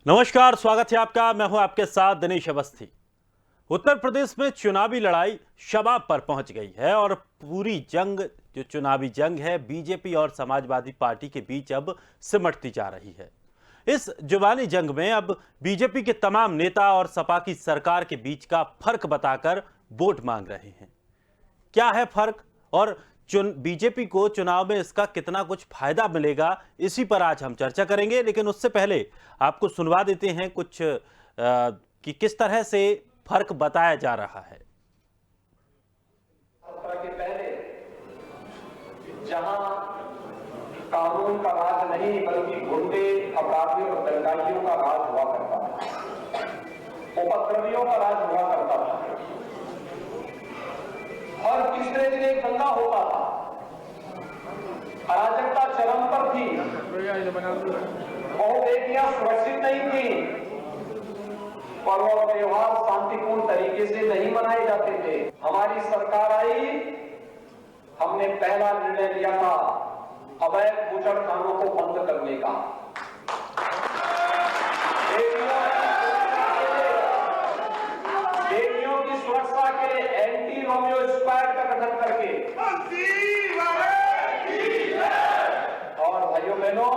नमस्कार, स्वागत है आपका। मैं हूं आपके साथ दिनेश अवस्थी। उत्तर प्रदेश में चुनावी लड़ाई शबाब पर पहुंच गई है और पूरी जंग जो चुनावी जंग है बीजेपी और समाजवादी पार्टी के बीच अब सिमटती जा रही है। इस जुबानी जंग में अब बीजेपी के तमाम नेता और सपा की सरकार के बीच का फर्क बताकर वोट मांग रहे हैं। क्या है फर्क और बीजेपी को चुनाव में इसका कितना कुछ फायदा मिलेगा, इसी पर आज हम चर्चा करेंगे। लेकिन उससे पहले आपको सुनवा देते हैं कुछ कि किस तरह से फर्क बताया जा रहा है। के पहले जहां कानून का राज नहीं बल्कि गुंडे, अपराधियों और दंगाइयों का राज हुआ करता था, उपद्रवियों का राज हुआ करता था। हर तीसरे दिन एक दंगा होता था, अराजकता चरम पर थी, बहु बेटियां सुरक्षित नहीं थी, पर्व और त्योहार शांतिपूर्ण तरीके से नहीं मनाए जाते थे। हमारी सरकार आई, हमने पहला निर्णय लिया था अवैध बूचड़खानों को बंद करने का। बेटियों की सुरक्षा के लिए एंटी रोमियो स्क्वाड का गठन करके और भाइयों बहनों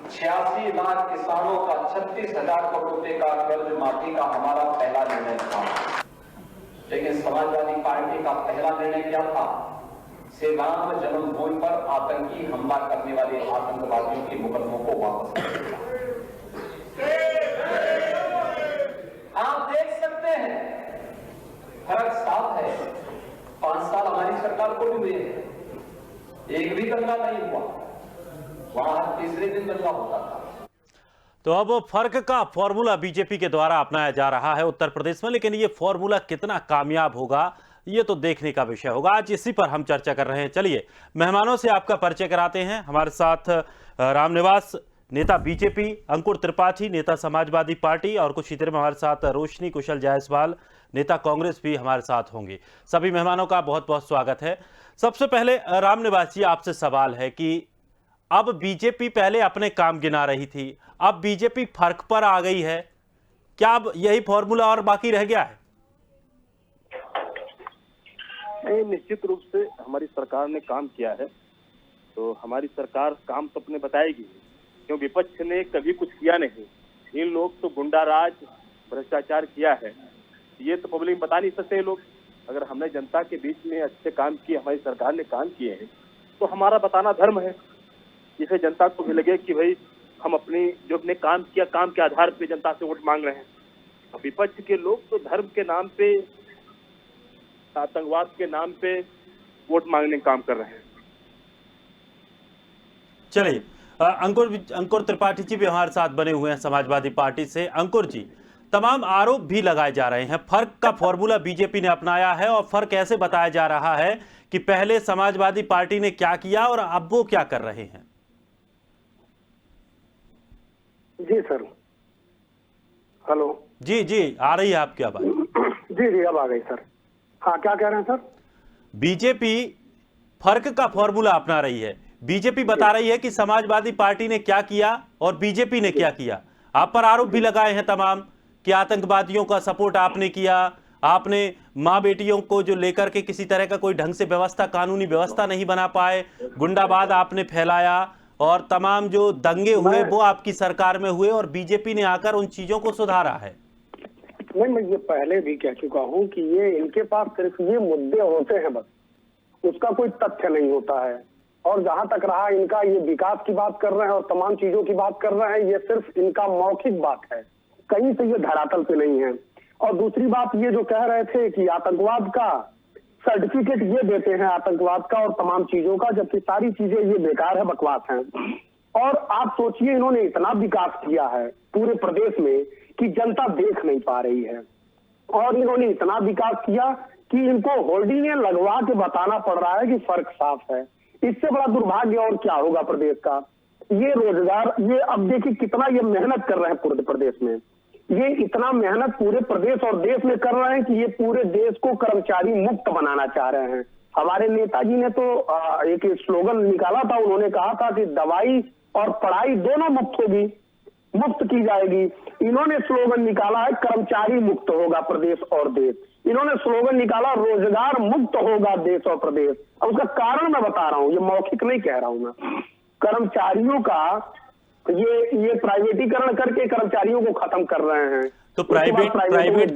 86 लाख किसानों का 36,000 करोड़ रुपए का कर्ज माफी का हमारा पहला निर्णय था। लेकिन समाजवादी पार्टी का पहला निर्णय क्या था? श्री राम जन्मभूमि पर आतंकी हमला करने वाले आतंकवादियों के मुकदमों को वापस करना। आप देख सकते हैं फर्क साफ है। 5 साल हमारी सरकार को भी हुए हैं, एक भी दंगा नहीं हुआ, वहां हर तीसरे दिन दंगा होता था। तो अब फर्क का फॉर्मूला बीजेपी के द्वारा अपनाया जा रहा है उत्तर प्रदेश में, लेकिन ये फॉर्मूला कितना कामयाब होगा ये तो देखने का विषय होगा। आज इसी पर हम चर्चा कर रहे हैं। चलिए मेहमानों से आपका परिचय कराते हैं। हमारे साथ रामनिवास, नेता बीजेपी, अंकुर त्रिपाठी, नेता समाजवादी पार्टी, और कुछ ही देर में हमारे साथ रोशनी कुशल जायसवाल, नेता कांग्रेस भी हमारे साथ होंगे। सभी मेहमानों का बहुत बहुत स्वागत है। सबसे पहले रामनिवास जी, आपसे सवाल है कि अब बीजेपी पहले अपने काम गिना रही थी, अब बीजेपी फर्क पर आ गई है, क्या अब यही फॉर्मूला और बाकी रह गया है? नहीं, निश्चित रूप से हमारी सरकार ने काम किया है, तो हमारी सरकार काम तो अपने बताएगी, क्यों विपक्ष ने कभी कुछ किया नहीं। इन लोग तो गुंडा राज, भ्रष्टाचार किया है, ये तो पब्लिक बता नहीं सकते लोग। अगर हमने जनता के बीच में अच्छे काम किए, हमारी सरकार ने काम किए हैं, तो हमारा बताना धर्म है। जिसे जनता को भी लगे कि भाई हम अपनी जो अपने काम किया, काम के आधार पे जनता से वोट मांग रहे हैं। विपक्ष के लोग तो धर्म के नाम पे, आतंकवाद के नाम पे वोट मांगने का काम कर रहे हैं। चलिए अंकुर त्रिपाठी जी भी हमारे साथ बने हुए हैं समाजवादी पार्टी से। अंकुर जी, तमाम आरोप भी लगाए जा रहे हैं, फर्क का फॉर्मूला बीजेपी ने अपनाया है और फर्क ऐसे बताया जा रहा है कि पहले समाजवादी पार्टी ने क्या किया और अब वो क्या कर रहे हैं। जी सर, हेलो। जी जी, आ रही है आपकी आवाज। जी जी, अब आ गई सर। हाँ, क्या कह रहे हैं सर? बीजेपी फर्क का फॉर्मूला अपना रही है। बीजेपी बता रही है कि समाजवादी पार्टी ने क्या किया और बीजेपी ने क्या किया। आप पर आरोप भी लगाए हैं तमाम कि आतंकवादियों का सपोर्ट आपने किया, आपने मां बेटियों को जो लेकर के किसी तरह का कोई ढंग से व्यवस्था, कानूनी व्यवस्था नहीं बना पाए, गुंडाबाद आपने फैलाया, और तमाम जो दंगे हुए वो आपकी सरकार में हुए और बीजेपी ने आकर उन चीजों को सुधारा है। नहीं, मैं ये पहले भी कह चुका हूँ कि ये इनके पास सिर्फ ये मुद्दे होते हैं, बस उसका कोई तथ्य नहीं होता है। और जहां तक रहा इनका, ये विकास की बात कर रहे हैं और तमाम चीजों की बात कर रहे हैं, ये सिर्फ इनका मौखिक बात है, कहीं से ये धरातल पे नहीं है। और दूसरी बात, ये जो कह रहे थे कि आतंकवाद का सर्टिफिकेट ये देते हैं, आतंकवाद का और तमाम चीजों का, जबकि सारी चीजें ये बेकार है, बकवास है। और आप सोचिए, इन्होंने इतना विकास किया है पूरे प्रदेश में कि जनता देख नहीं पा रही है, और इन्होंने इतना विकास किया कि इनको होर्डिंगें लगवा के बताना पड़ रहा है कि फर्क साफ है। इससे बड़ा दुर्भाग्य और क्या होगा प्रदेश का। ये रोजगार, ये अब देखिए कितना ये मेहनत कर रहे हैं पूरे प्रदेश में, ये इतना मेहनत पूरे प्रदेश और देश में कर रहे हैं कि ये पूरे देश को कर्मचारी मुक्त बनाना चाह रहे हैं। हमारे नेताजी ने तो एक स्लोगन निकाला था, उन्होंने कहा था कि दवाई और पढ़ाई दोनों मुफ्त होगी। मुक्त की जाएगी। इन्होंने स्लोगन निकाला है कर्मचारी मुक्त होगा प्रदेश और देश। इन्होंने स्लोगन निकाला रोजगार मुक्त होगा देश और प्रदेश। अब उसका कारण मैं बता रहा हूं, ये मौखिक नहीं कह रहा हूं मैं। कर्मचारियों का ये प्राइवेटीकरण करके कर्मचारियों को खत्म कर रहे हैं। तो प्राइवेट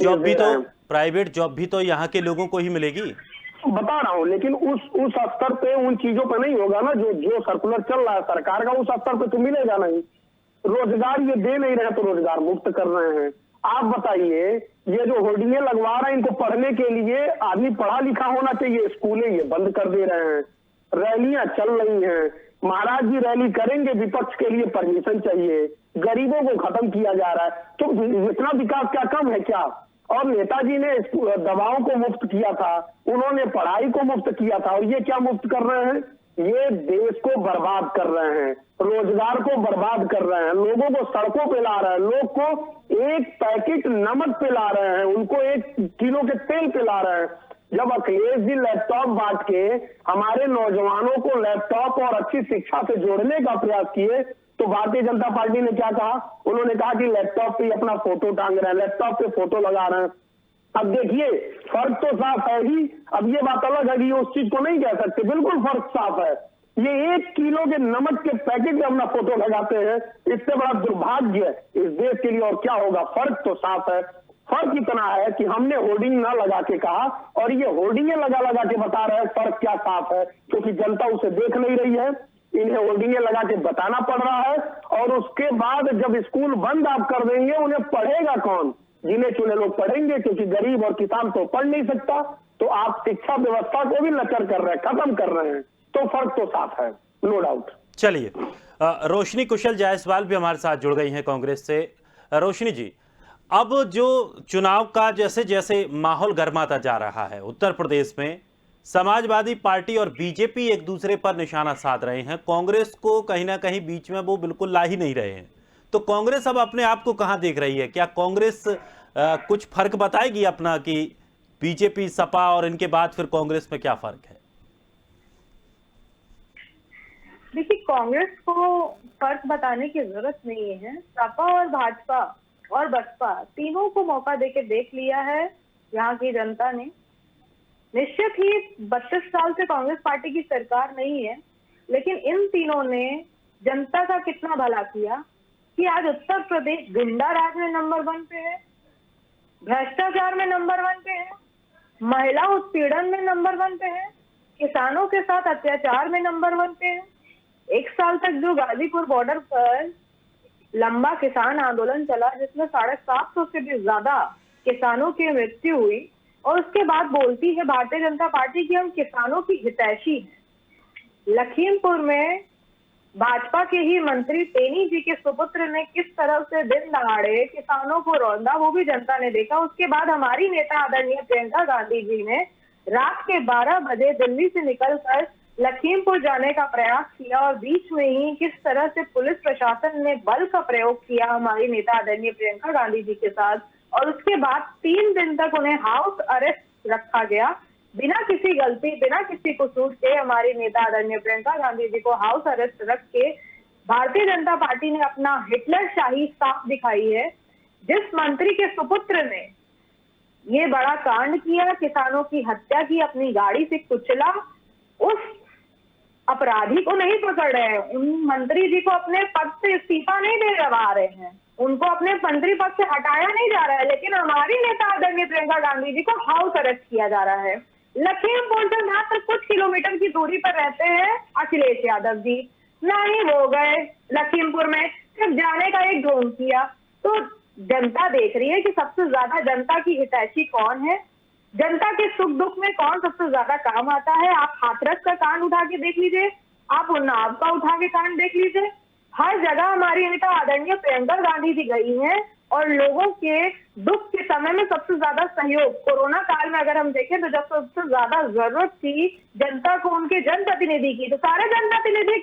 जॉब भी तो यहाँ के लोगों को ही मिलेगी। बता रहा हूं, लेकिन उस स्तर पे उन चीजों पे नहीं होगा ना जो सर्कुलर चल रहा है सरकार का, उस स्तर पे तो मिलेगा नहीं। रोजगार ये दे नहीं रहे तो रोजगार मुक्त कर रहे हैं। आप बताइए, ये जो होर्डिंगे लगवा रहे हैं इनको पढ़ने के लिए आदमी पढ़ा लिखा होना चाहिए, स्कूलें ये बंद कर दे रहे हैं। रैलियां चल रही हैं, महाराज जी रैली करेंगे, विपक्ष के लिए परमिशन चाहिए। गरीबों को खत्म किया जा रहा है, तो इतना विकास क्या कम है क्या? और नेताजी ने दवाओं को मुफ्त किया था, उन्होंने पढ़ाई को मुफ्त किया था, और ये क्या मुफ्त कर रहे हैं? ये देश को बर्बाद कर रहे हैं, रोजगार को बर्बाद कर रहे हैं, लोगों को सड़कों पे ला रहे हैं, लोग को एक पैकेट नमक पे ला रहे हैं, उनको 1 किलो के तेल पे ला रहे हैं। जब अखिलेश जी लैपटॉप बांट के हमारे नौजवानों को लैपटॉप और अच्छी शिक्षा से जोड़ने का प्रयास किए, तो भारतीय जनता पार्टी ने क्या कहा? उन्होंने कहा कि लैपटॉप पे अपना फोटो टांग रहे हैं, लैपटॉप पे फोटो लगा रहे हैं। अब देखिए, फर्क तो साफ है ही। अब ये बात अलग है कि उस चीज को नहीं कह सकते, बिल्कुल फर्क साफ है। ये 1 किलो के नमक के पैकेट में अपना फोटो लगाते हैं, इससे बड़ा दुर्भाग्य इस देश के लिए और क्या होगा? फर्क तो साफ है। फर्क इतना है कि हमने होर्डिंग ना लगा के कहा, और ये होर्डिंगे लगा के बता रहे हैं। फर्क क्या साफ है? क्योंकि जनता उसे देख नहीं रही है, इन्हें होर्डिंगे लगा के बताना पड़ रहा है। और उसके बाद जब स्कूल बंद आप कर देंगे, उन्हें पढ़ेगा कौन? गिने चुने लोग पढ़ेंगे, क्योंकि गरीब और किसान तो पढ़ नहीं सकता। तो आप शिक्षा व्यवस्था को भी लचर कर रहे हैं, खत्म कर रहे हैं। तो फर्क तो साफ है, नो डाउट। चलिए, रोशनी कुशल जायसवाल भी हमारे साथ जुड़ गई हैं कांग्रेस से। रोशनी जी, अब जो चुनाव का जैसे जैसे माहौल गर्माता जा रहा है उत्तर प्रदेश में, समाजवादी पार्टी और बीजेपी एक दूसरे पर निशाना साध रहे हैं। कांग्रेस को कहीं ना कहीं बीच में वो बिल्कुल ला ही नहीं रहे हैं। तो कांग्रेस अब अपने आप को कहां देख रही है? क्या कांग्रेस कुछ फर्क बताएगी अपना कि बीजेपी, सपा और इनके बाद फिर कांग्रेस में क्या फर्क है? देखिए, कांग्रेस को फर्क बताने की जरूरत नहीं है। सपा और भाजपा और बसपा तीनों को मौका देके देख लिया है यहाँ की जनता ने। निश्चित ही 32 साल से कांग्रेस पार्टी की सरकार नहीं है, लेकिन इन तीनों ने जनता का कितना भला किया कि आज उत्तर प्रदेश गुंडा राज में नंबर 1 पे है, भ्रष्टाचार में नंबर 1 पे है, महिला उत्पीड़न में नंबर 1 पे है, किसानों के साथ अत्याचार में नंबर 1 पे है। 1 साल तक जो गाजीपुर बॉर्डर पर लंबा किसान आंदोलन चला, जिसमें 750 से भी ज्यादा किसानों की मृत्यु हुई, और उसके बाद बोलती है भारतीय जनता पार्टी की हम किसानों की हितैषी हैं। लखीमपुर में भाजपा के ही मंत्री तेनी जी के सुपुत्र ने किस तरह से दिन दहाड़े किसानों को रौंदा, वो भी जनता ने देखा। उसके बाद हमारी नेता आदरणीय प्रियंका गांधी जी ने रात के 12 बजे दिल्ली से निकलकर लखीमपुर जाने का प्रयास किया, और बीच में ही किस तरह से पुलिस प्रशासन ने बल का प्रयोग किया हमारी नेता आदरणीय प्रियंका गांधी जी के साथ। और उसके बाद 3 दिन तक उन्हें हाउस अरेस्ट रखा गया, बिना किसी गलती, बिना किसी कसूर के। हमारी नेता आदरणीय प्रियंका गांधी जी को हाउस अरेस्ट रख के भारतीय जनता पार्टी ने अपना हिटलर शाही साफ दिखाई है। जिस मंत्री के सुपुत्र ने ये बड़ा कांड किया, किसानों की हत्या की, अपनी गाड़ी से कुचला, उस अपराधी को नहीं पकड़ रहे हैं। उन मंत्री जी को अपने पद से इस्तीफा नहीं दिलवा रहे हैं, उनको अपने मंत्री पद से हटाया नहीं जा रहा है, लेकिन हमारी नेता आदरणीय प्रियंका गांधी जी को हाउस अरेस्ट किया जा रहा है। लखीमपुर से मात्र कुछ किलोमीटर की दूरी पर रहते हैं अखिलेश यादव जी, नहीं वो गए लखीमपुर में, सिर्फ जाने का एक ढोंग किया। तो जनता देख रही है कि सबसे ज्यादा जनता की हितैषी कौन है, जनता के सुख दुख में कौन सबसे ज्यादा काम आता है। आप हाथरस का कांड उठा के देख लीजिए, आप उन्नाव का उठा के कांड देख लीजिए, हर जगह हमारी नेता आदरणीय प्रियंका गांधी जी गई हैं, और लोगों के दुख के समय में सबसे ज्यादा सहयोग, कोरोना काल में अगर हम देखें तो जब सबसे ज्यादा जरूरत थी जनता को उनके जनप्रतिनिधि की, तो सारे जनप्रतिनिधि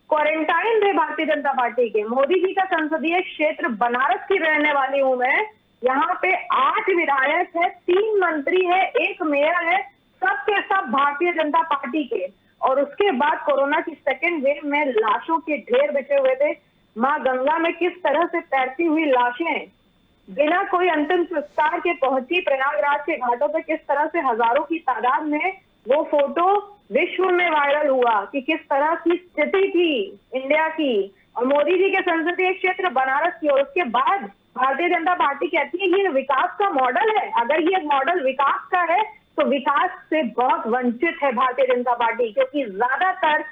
क्वारंटाइन थे भारतीय जनता पार्टी के। मोदी जी का संसदीय क्षेत्र बनारस की रहने वाली हूं मैं, यहाँ पे 8 विधायक है, 3 मंत्री है, 1 मेयर है, सब के सब भारतीय जनता पार्टी के। और उसके बाद कोरोना की सेकेंड वेव में लाशों के ढेर बिछे हुए थे। माँ गंगा में किस तरह से तैरती हुई लाशें बिना कोई अंतिम संस्कार के पहुंची प्रयागराज के घाटों पर, किस तरह से हजारों की तादाद में वो फोटो विश्व में वायरल हुआ कि किस तरह की स्थिति थी इंडिया की। और मोदी जी के संसदीय क्षेत्र बनारस की, और उसके बाद भारतीय जनता पार्टी कहती है ये विकास का मॉडल है। अगर ये मॉडल विकास का है तो विकास से बहुत वंचित है भारतीय जनता पार्टी, क्योंकि ज्यादातर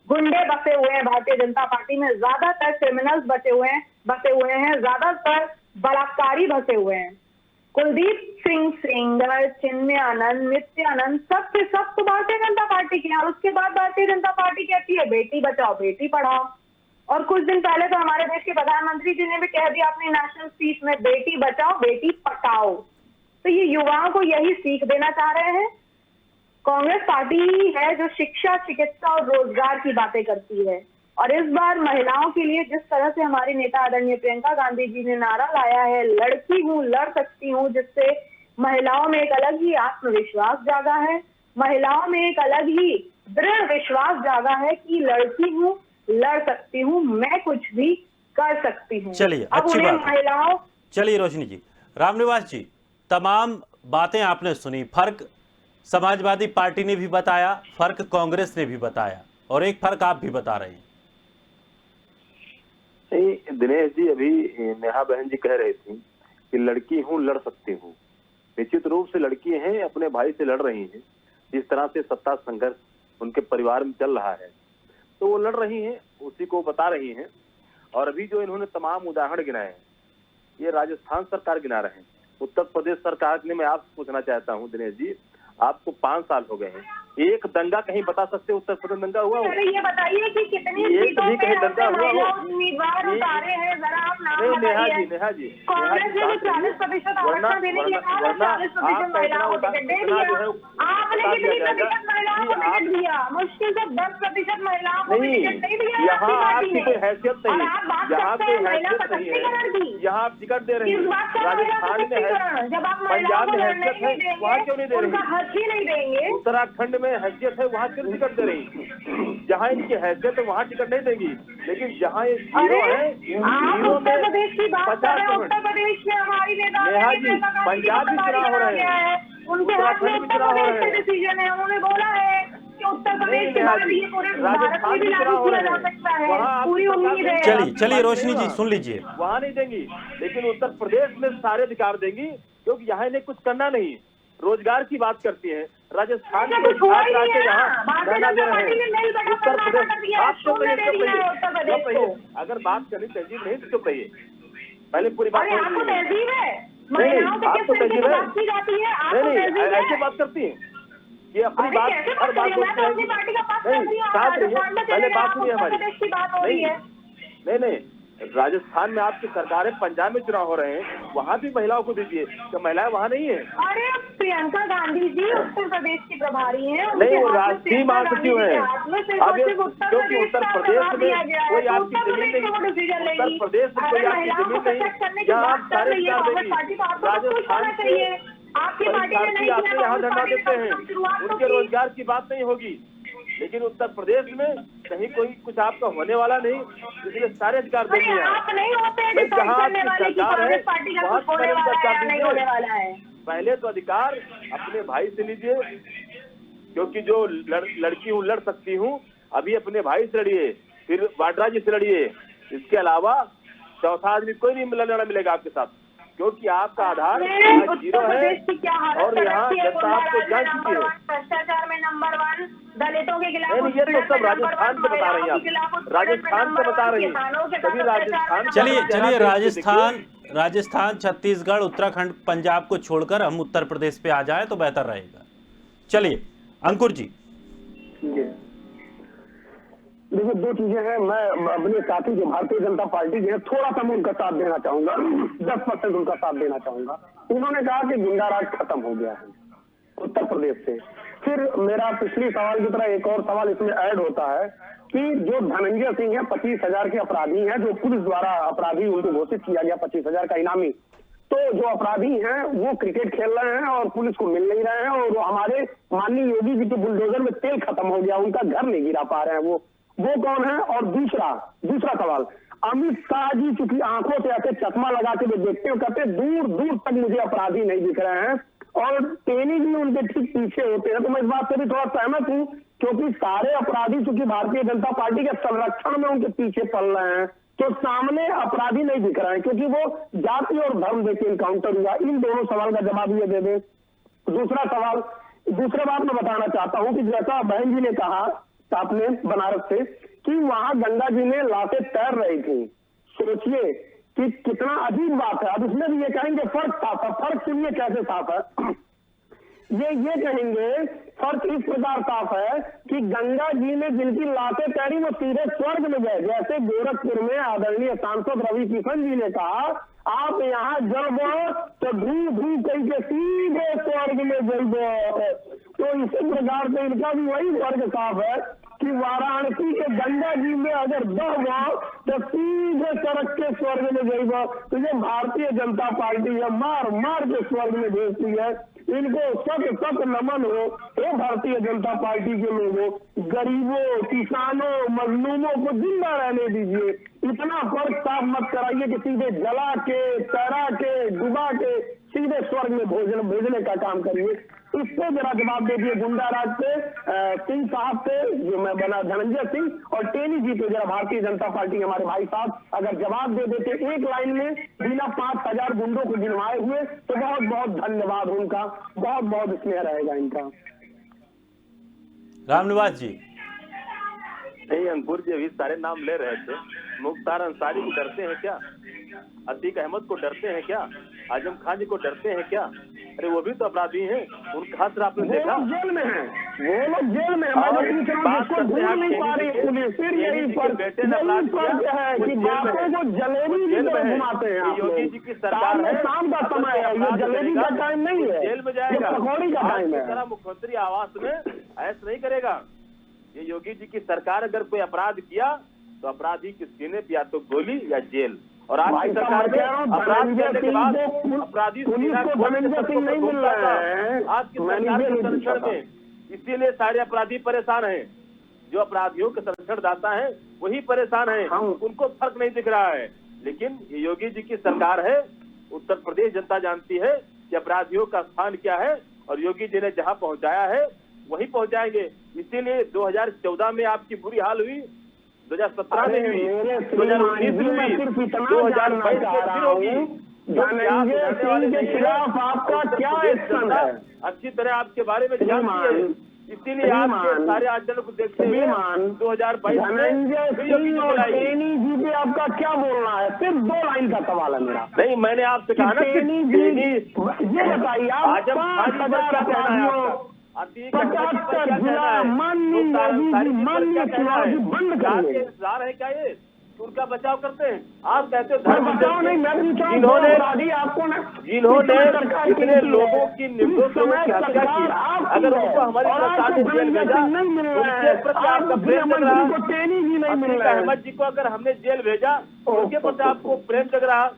गुंडे बसे हुए हैं भारतीय जनता पार्टी में, ज्यादातर क्रिमिनल्स बसे हुए हैं, ज्यादातर बलात्कारी बसे हुए हैं। कुलदीप सिंह सेंगर, चिन्मयानंद, नित्यानंद, सबसे सब तो भारतीय जनता पार्टी के हैं। और उसके बाद भारतीय जनता पार्टी कहती है बेटी बचाओ बेटी पढ़ाओ। और कुछ दिन पहले तो हमारे देश के प्रधानमंत्री जी ने भी कह दिया अपनी नेशनल स्पीच में, बेटी बचाओ बेटी पढ़ाओ। तो ये युवाओं को यही सीख देना चाह रहे हैं। कांग्रेस पार्टी है जो शिक्षा, चिकित्सा और रोजगार की बातें करती है, और इस बार महिलाओं के लिए जिस तरह से हमारी नेता आदरणीय प्रियंका गांधी जी ने नारा लाया है, लड़की हूँ लड़ सकती हूँ, जिससे महिलाओं में एक अलग ही आत्मविश्वास जागा है, महिलाओं में एक अलग ही दृढ़ विश्वास जागा है कि लड़की हूँ, लड़ सकती हूँ, मैं कुछ भी कर सकती हूँ। चलिए, अब अच्छी उन्हें बात है। महिलाओं चलिए रोशनी जी, रामनिवास जी, तमाम बातें आपने सुनी। फर्क समाजवादी पार्टी ने भी बताया, फर्क कांग्रेस ने भी बताया, और एक फर्क आप भी बता रहे हैं। नहीं दिनेश जी, अभी नेहा बहन जी कह रही थी कि लड़की हूँ लड़ सकती हूँ। निश्चित रूप से लड़की हैं, अपने भाई से लड़ रही हैं। जिस तरह से सत्ता संघर्ष उनके परिवार में चल रहा है तो वो लड़ रही हैं, उसी को बता रही हैं। और अभी जो इन्होंने तमाम उदाहरण गिनाए हैं, ये राजस्थान सरकार गिना रहे हैं। उत्तर प्रदेश सरकार ने, मैं आपसे पूछना चाहता हूँ दिनेश जी, आपको 5 साल हो गए हैं, एक दंगा कहीं बता सकते उत्तर प्रदेश दंगा हुआ हो? ये बताइए कि कितनी सीटों पे दंगा हुआ हो? उम्मीदवार उतारे हैं, जरा आप नाम नहीं बताइए। नेहा जी कांग्रेस ने 40% आरक्षण देने के बाद 40% महिलाओं को टिकट दे दिया। आपने कितनी प्रतिशत महिलाओं को टिकट दिया? मुश्किल से 10% महिलाओं को टिकट नहीं दिया। यहाँ आपकी कोई हैसियत नहीं, यहाँ कोई हैसियत नहीं है, यहाँ आप टिकट दे रही हैं। राजस्थान में है, जब आप पंजाब में हैसियत है, वहाँ क्यों नहीं दे रही? हक ही नहीं देंगे। उत्तराखंड में हैसियत है, वहाँ क्यों टिकट दे रही? जहाँ इनकी हैसियत है वहाँ टिकट नहीं देंगी, लेकिन जहाँ ये हीरो है, हीरो में 50%। उत्तर प्रदेश में हमारी नेता नेहा जी, पंजाब में चुनाव हो रहे हैं, उनके हाथ में उत्तर प्रदेश का डिसीजन है। उन्होंने बोला है कि उत्तर प्रदेश के बाद ये पूरे भारत में भी लागू किया जा सकता है। पूरी उम्मीद है। चलिए रोशनी जी, सुन लीजिए। वहाँ नहीं देंगी, लेकिन उत्तर प्रदेश में सारे अधिकार देंगी, क्योंकि यहाँ इन्हें कुछ करना नहीं। रोजगार की बात करती है, राजस्थान के छात्र आके यहाँ धरना दे रहे हैं। उत्तर प्रदेश, आप चुप रहिए। अगर बात करनी तहजीब नहीं तो चुप रहिए, पहले पूरी बात आपको तहजीब है? नहीं, आपको तहजीब है? नहीं, ऐसे बात करती है ये अपनी बात, हर बात को नहीं, साथ रहिए, पहले बात सुनिए हमारी। नहीं, राजस्थान में आपकी सरकार है, पंजाब में चुनाव हो रहे हैं, वहाँ भी महिलाओं को दीजिए। तो महिलाएं वहाँ नहीं है? अरे प्रियंका गांधी जी उत्तर प्रदेश की प्रभारी हैं। नहीं, वो राष्ट्रीय महासचिव है। अब क्योंकि उत्तर प्रदेश में कोई आपकी जमीन नहीं, उत्तर प्रदेश में कोई आपकी जमीन नहीं, जहाँ आप सारे अधिकार देंगी। राजस्थान से आपकी पार्टी ने नहीं आते यहाँ धरना देते हैं, उनके रोजगार की बात नहीं होगी, लेकिन उत्तर प्रदेश में कहीं कोई कुछ आपका होने वाला नहीं, इसलिए सारे अधिकार देंगे। जहाँ आपकी सरकार है वहाँ पहले तो अधिकार अपने भाई से लीजिए, क्योंकि जो लड़की हूँ लड़ सकती हूँ, अभी अपने भाई से लड़िए, फिर वाड्रा जी से लड़िए। इसके अलावा चौथा आदमी कोई नहीं लड़ना मिलेगा आपके साथ, क्योंकि आपका आधार जीरो है। और यहाँ जनता आपको जान चुकी है। भ्रष्टाचार में नंबर 1, दलितों के खिलाफ। नहीं, ये तो सब राजस्थान से बता रही हैं आप, राजस्थान से बता रही हैं, तभी राजस्थान। चलिए राजस्थान, छत्तीसगढ़, उत्तराखंड, पंजाब को छोड़कर हम उत्तर प्रदेश पे आ जाए तो बेहतर रहेगा। चलिए अंकुर जी। देखिए, 2 चीजें हैं। मैं अपने साथी जो भारतीय जनता पार्टी के, थोड़ा सा मैं उनका साथ देना चाहूंगा, 10% उनका साथ देना चाहूंगा। उन्होंने कहा कि गुंडा राज खत्म हो गया है उत्तर प्रदेश से। फिर मेरा पिछली सवाल की तरह एक और सवाल इसमें ऐड होता है कि जो धनंजय सिंह है 25,000 के अपराधी हैं, जो पुलिस द्वारा अपराधी उनको घोषित किया गया 25,000 का इनामी, तो जो अपराधी हैं वो क्रिकेट खेल रहे हैं और पुलिस को मिल नहीं रहे हैं, और हमारे माननीय योगी जी के बुलडोजर में तेल खत्म हो गया, उनका घर नहीं गिरा पा रहे हैं, वो कौन है? और दूसरा सवाल, अमित शाह जी चूंकि आंखों से ऐसे चश्मा लगा के देखते हो, कहते दूर दूर तक मुझे अपराधी नहीं दिख रहे हैं, और टेनी जी उनके ठीक पीछे होते हैं। तो मैं इस बात से भी थोड़ा सहमत हूं, क्योंकि सारे अपराधी चूंकि भारतीय जनता पार्टी के संरक्षण में उनके पीछे पल रहे हैं, तो सामने अपराधी नहीं दिख रहे हैं, क्योंकि वो जाति और धर्म देके इनकाउंटर हुआ। इन दोनों सवाल का जवाब ये दे दे। दूसरा सवाल, दूसरा बात मैं बताना चाहता हूं कि जैसा बहन जी ने कहा आपने बनारस से कि वहां गंगा जी में लाशें तैर रही थी, सोचिए कि कितना अजीब बात है। अब इसमें भी ये कहेंगे फर्क साफ है, फर्क सुनिए कैसे साफ है। ये कहेंगे फर्क इस प्रकार साफ है कि गंगा जी में जिनकी लाशें तैरी वो सीधे स्वर्ग में गए। जैसे गोरखपुर में आदरणीय सांसद रवि किशन जी ने कहा आप यहाँ जब तो ढू ढू कहीं के सीधे स्वर्ग में गए, तो इसी प्रकार से इनका भी वही फर्क साफ है कि वाराणसी के गंगा जी में अगर बह तो सीधे सड़क के स्वर्ग में गई। तो ये भारतीय जनता पार्टी है, मार मार के स्वर्ग में भेजती है। इनको सत नमन हो। ये भारतीय जनता पार्टी के लोगों, गरीबों, किसानों, मजलूमों को जिंदा रहने दीजिए। इतना फर्क साफ मत कराइए कि सीधे जला के, तैरा के, डुबा के सीधे स्वर्ग में भेजने का काम करिए। इससे जरा जवाब दे दिए गुंडा राज पे, सिंह साहब पे, जो मैं बना धनंजय सिंह, और टेनी जी पे जरा भारतीय जनता पार्टी के हमारे भाई साहब अगर जवाब दे देते एक लाइन में बिना 5000 गुंडों को गिनवाए हुए, तो बहुत बहुत धन्यवाद उनका, बहुत बहुत स्नेह रहेगा इनका। रामनिवास जी। नहीं, अंकुर जी अभी सारे नाम ले रहे थे। मुख्तार अंसारी को डरते हैं क्या? अतीक अहमद को डरते हैं क्या? आजम खान जी को डरते हैं क्या? अरे वो भी तो अपराधी हैं, उनका हाथ आपने देखा? जेल में है, वो लोग जेल में है। बात करते हैं नहीं पा रही पुलिस, फिर यही फर्क है कि बातों को जलेबी की तरह घुमाते हैं। योगी जी की सरकार है, शाम का समय है, ये जलेबी का टाइम नहीं है, जेल में जाएगा, पकौड़ी का टाइम है। मुख्यमंत्री आवास में ऐसा नहीं करेगा। ये योगी जी की सरकार अगर कोई अपराध किया तो अपराधी के सीने पे या तो गोली या जेल। और आज की सरकार में अपराध करने के बाद अपराधी पुलिस को धनंजय सिंह नहीं मिल रहा है आज की सरकार के संरक्षण में, इसीलिए सारे अपराधी परेशान हैं। जो अपराधियों के संरक्षण दाता है वही परेशान है, उनको फर्क नहीं दिख रहा है। लेकिन ये योगी जी की सरकार है, उत्तर प्रदेश जनता जानती है कि अपराधियों का स्थान क्या है, और योगी जी ने जहां पहुंचाया है वही पहुंचाएंगे। इसीलिए 2014 में आपकी बुरी हाल हुई, 2017 में हुई, 2019 में हुई, 2022 में फिर होगी। धनंजय सिंह के खिलाफ आपका क्या एक्शन है? अच्छी तरह आपके बारे में जानती है, इसीलिए आपके सारे आचरण को देखते हुए 2022 धनंजय सिंह और टेनी जी पे आपका क्या बोलना है? सिर्फ 2 लाइन का सवाल है मेरा। नहीं, मैंने आपसे कहा ना, टेनी जी ये बताइए आप 5000 अपराधियों 75 जिला माननीय योगी जी, माननीय शिवाजी बंद करिए। इंतजार है क्या ये? उनका बचाव करते हैं। आप कहते हो बचाव नहीं, मैं जिन्होंने इतने लोगों की निर्दोष लोगों की हत्या की, अगर उनको हमारी सरकार ने जेल भेजा, उनके प्रति आपका प्रेम जग रहा। अतीक अहमद जी को अगर हमने जेल भेजा, उनके प्रति आपको प्रेम जग रहा।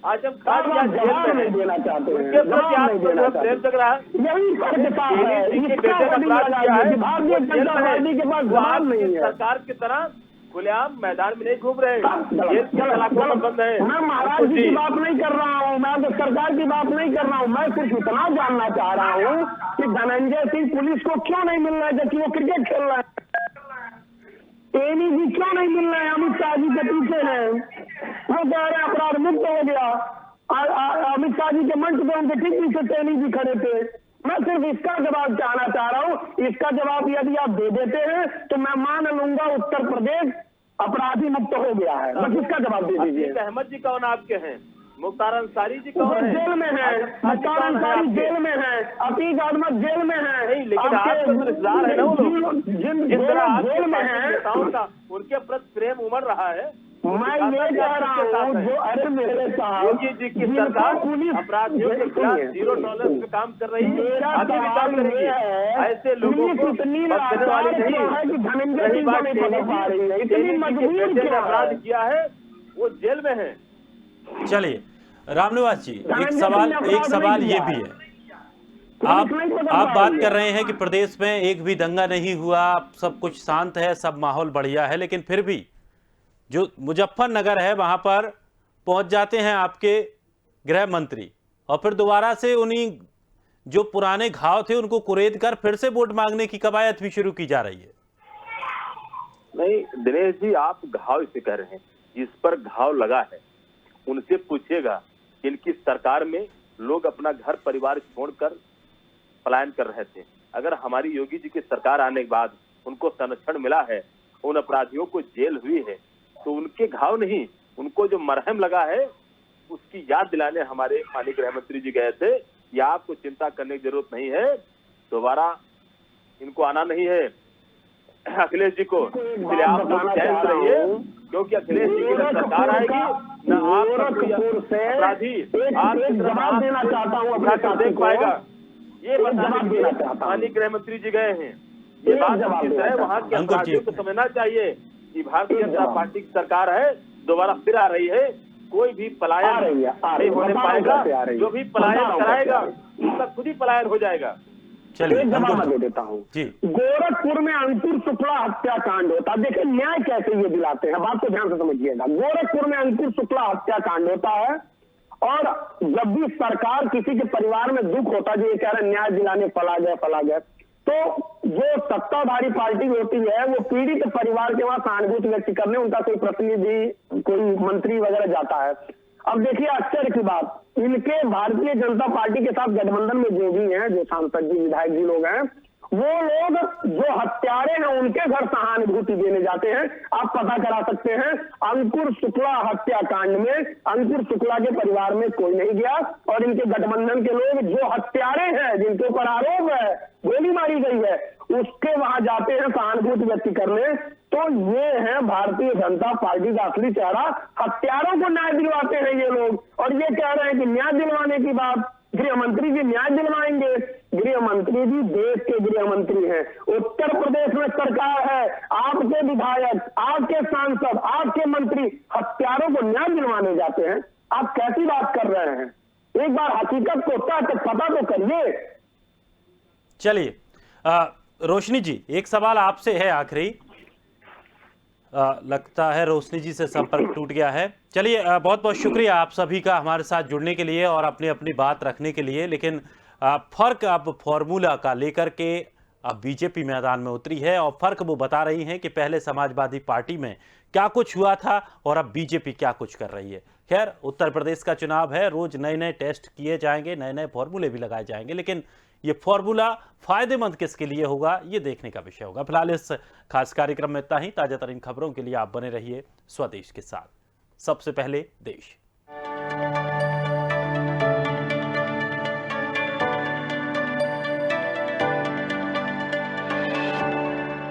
आजम खान या जेल में देना चाहते हैं, उनके प्रति आपको प्रेम जग रहा। यही बेटे ने अपराध किया है, भारतीय जनता पार्टी के पास जवाब नहीं है। सरकार की तरह खुलेआम मैदान में नहीं घूम रहे हैं, बंद है। मैं महाराज जी की बात नहीं कर रहा हूँ, मैं तो सरकार की बात नहीं कर रहा हूँ। मैं सिर्फ इतना जानना चाह रहा हूँ कि धनंजय सिंह पुलिस को क्यों नहीं मिल रहा है, जबकि वो क्रिकेट खेल रहे हैं। टेनी जी क्यों नहीं मिल रहे हैं? अमित शाह जी के पीछे हैं, वो कह रहे अपराध मुक्त हो गया। अमित शाह जी के मंच पे उनके ठीक पीछे टेनी जी खड़े थे। मैं सिर्फ इसका जवाब चाहना चाह रहा हूँ। इसका जवाब यदि आप दे देते हैं तो मैं मान लूंगा उत्तर प्रदेश अपराधी मुक्त हो गया है। बस इसका जवाब दे दीजिए। अहमद जी कौन आपके हैं? मुख्तार अंसारी जी कौन है? जेल में है, मुख्तार अंसारी जेल में है, अतीक अहमद जेल में है। नहीं, लेकिन आपके रिश्तेदार है ना वो लोग, जिस तरह जेल में है, उनके प्रति प्रेम उमड़ रहा है। मैं ये कह रहा हूँ जो, अरे मेरे साहब, योगी जी की सरकार अपराधियों के खिलाफ जीरो टॉलरेंस पे काम कर रही है, अभी भी काम करेगी। ऐसे लोगों को इतनी वाली नहीं है कि धनंजय सिंह को नहीं पकड़ पा रही है, इतनी मजबूर क्या अपराध किया है, वो जेल में है। चलिए रामनिवास जी, एक सवाल ये भी है, आप बात कर रहे हैं कि प्रदेश में एक भी दंगा नहीं हुआ, सब कुछ शांत है, सब माहौल बढ़िया है, लेकिन फिर भी जो मुजफ्फरनगर है वहां पर पहुंच जाते हैं आपके गृह मंत्री और फिर दोबारा से उन्हीं जो पुराने घाव थे उनको कुरेद कर फिर से वोट मांगने की कवायद भी शुरू की जा रही है। नहीं दिनेश जी, आप घाव इसे कह रहे हैं, जिस पर घाव लगा है उनसे पूछिएगा। इनकी सरकार में लोग अपना घर परिवार छोड़कर पलायन कर रहे थे। अगर हमारी योगी जी की सरकार आने के बाद उनको संरक्षण मिला है, उन अपराधियों को जेल हुई है, तो उनके घाव नहीं, उनको जो मरहम लगा है उसकी याद दिलाने हमारे माननीय गृह मंत्री जी गए थे। या आपको चिंता करने की जरूरत नहीं है, दोबारा इनको आना नहीं है अखिलेश जी को। इसलिए आप लोग चैन से रहिए, क्योंकि अखिलेश जी की न सरकार आएगी न अपराधी जवाब देना चाहता हूँ देख पाएगा। ये बताने के लिए माननीय गृह मंत्री जी गए हैं। ये बात किस है, वहाँ के अपराधियों को समझना चाहिए कि भारतीय जनता पार्टी की सरकार है, दोबारा फिर आ रही है। कोई भी पलायन नहीं होने पाएगा। जो भी पलायन कराएगा उसका खुद ही पलायन हो जाएगा। चलिए जवाब दे देता हूँ। गोरखपुर में अंकुर शुक्ला हत्याकांड होता, देखिए न्याय कैसे ये दिलाते हैं, बात को ध्यान से समझिएगा। गोरखपुर में अंकुर शुक्ला हत्याकांड होता है और जब भी सरकार किसी के परिवार में दुख होता है, जो ये कह रहे न्याय दिलाने पला गए, तो जो सत्ताधारी पार्टी होती है वो पीड़ित परिवार के वहां सहानुभूति व्यक्त करने उनका कोई प्रतिनिधि, कोई मंत्री वगैरह जाता है। अब देखिए आश्चर्य की बात, इनके भारतीय जनता पार्टी के साथ गठबंधन में जो भी हैं, जो सांसद जी विधायक जी लोग हैं, वो लोग जो हत्यारे हैं उनके घर सहानुभूति देने जाते हैं। आप पता करा सकते हैं, अंकुर शुक्ला हत्याकांड में अंकुर शुक्ला के परिवार में कोई नहीं गया और इनके गठबंधन के लोग जो हत्यारे हैं, जिनके ऊपर आरोप है, गोली मारी गई है, उसके वहां जाते हैं सहानुभूति व्यक्त करने। तो ये है भारतीय जनता पार्टी का असली चेहरा। हत्यारों को न्याय दिलवाते हैं ये लोग और ये कह रहे हैं कि न्याय दिलवाने की बात, गृह मंत्री जी न्याय दिलवाएंगे। गृह मंत्री जी देश के गृह मंत्री हैं, उत्तर प्रदेश में सरकार है, आपके विधायक, आपके सांसद, आपके मंत्री हत्यारों को न्याय दिलवाने जाते हैं। आप कैसी बात कर रहे हैं? एक बार हकीकत को पता तो करिए। चलिए रोशनी जी, एक सवाल आपसे है आखिरी। लगता है रोशनी जी से संपर्क टूट गया है। चलिए बहुत बहुत शुक्रिया आप सभी का हमारे साथ जुड़ने के लिए और अपनी अपनी बात रखने के लिए। लेकिन फर्क अब फॉर्मूला का लेकर के अब बीजेपी मैदान में उतरी है और फर्क वो बता रही हैं कि पहले समाजवादी पार्टी में क्या कुछ हुआ था और अब बीजेपी क्या कुछ कर रही है। खैर उत्तर प्रदेश का चुनाव है, रोज नए नए टेस्ट किए जाएंगे, नए नए फॉर्मूले भी लगाए जाएंगे, लेकिन ये फॉर्मूला फायदेमंद किसके लिए होगा ये देखने का विषय होगा। फिलहाल इस खास कार्यक्रम में इतना ही। ताजा तरीन खबरों के लिए आप बने रहिए स्वदेश के साथ। सबसे पहले देश।